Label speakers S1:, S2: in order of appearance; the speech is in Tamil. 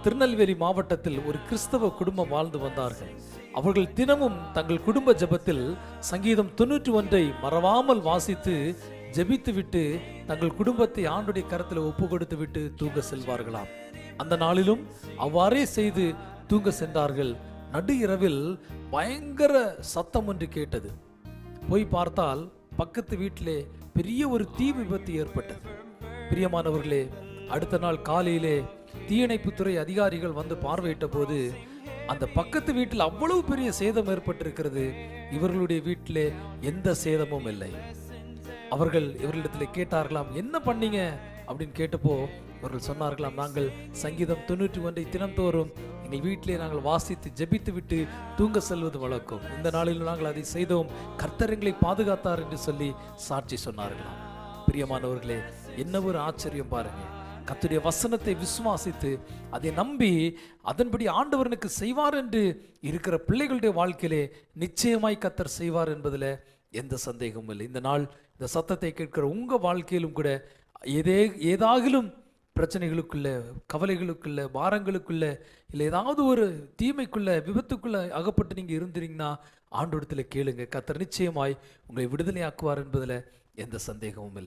S1: திருநெல்வேலி மாவட்டத்தில் ஒரு கிறிஸ்தவ குடும்பம் வாழ்ந்து வந்தார்கள். அவர்கள் தினமும் தங்கள் குடும்ப ஜெபத்தில் சங்கீதம் 91 மறவாமல் வாசித்து ஜெபித்து விட்டு தங்கள் குடும்பத்தை ஆண்டுடைய கரத்தில் ஒப்பு கொடுத்து விட்டு தூங்க செல்வார்களாம். அந்த நாளிலும் அவ்வாறே செய்து தூங்க சென்றார்கள். நடு இரவில் பயங்கர சத்தம் ஒன்று கேட்டது. போய் பார்த்தால் பக்கத்து வீட்டிலே பெரிய ஒரு தீ விபத்து ஏற்பட்டது. பிரியமானவர்களே, அடுத்த நாள் காலையிலே தீயணைப்புத்துறை அதிகாரிகள் வந்து பார்வையிட்ட போது அந்த பக்கத்து வீட்டில் அவ்வளவு பெரிய சேதம் ஏற்பட்டிருக்கிறது. இவர்களுடைய வீட்டிலே எந்த சேதமும் இல்லை. அவர்கள் இவர்களிடத்தில் கேட்டார்களாம், என்ன பண்ணீங்க அப்படின்னு கேட்டப்போ இவர்கள் சொன்னார்களாம், நாங்கள் சங்கீதம் 91 தினந்தோறும் எங்கள் வீட்டிலே நாங்கள் வாசித்து ஜெபித்து விட்டு தூங்க செல்வது வழக்கம். இந்த நாளில் நாங்கள் அதை செய்தோம், கர்த்தர் எங்களை பாதுகாத்தார் என்று சொல்லி சாட்சி சொன்னார்களாம். பிரியமானவர்களே, என்ன ஒரு ஆச்சரியம் பாருங்க. கர்த்தருடைய வசனத்தை விசுவாசித்து அதை நம்பி அதன்படி ஆண்டவனுக்கு செய்வார் என்று இருக்கிற பிள்ளைகளுடைய வாழ்க்கையிலே நிச்சயமாய் கர்த்தர் செய்வார் என்பதில் எந்த சந்தேகமும் இல்லை. இந்த நாள் இந்த சத்தத்தை கேட்கிற உங்க வாழ்க்கையிலும் கூட ஏதாகிலும் பிரச்சனைகளுக்குள்ள, கவலைகளுக்குள்ள, பாரங்களுக்குள்ள, இல்லை ஏதாவது ஒரு தீமைக்குள்ள, விபத்துக்குள்ள அகப்பட்டு நீங்க இருந்தீங்கன்னா ஆண்டவரிடத்தில் கேளுங்க. கர்த்தர் நிச்சயமாய் உங்களை விடுதலை ஆக்குவார் என்பதில் எந்த சந்தேகமும் இல்லை.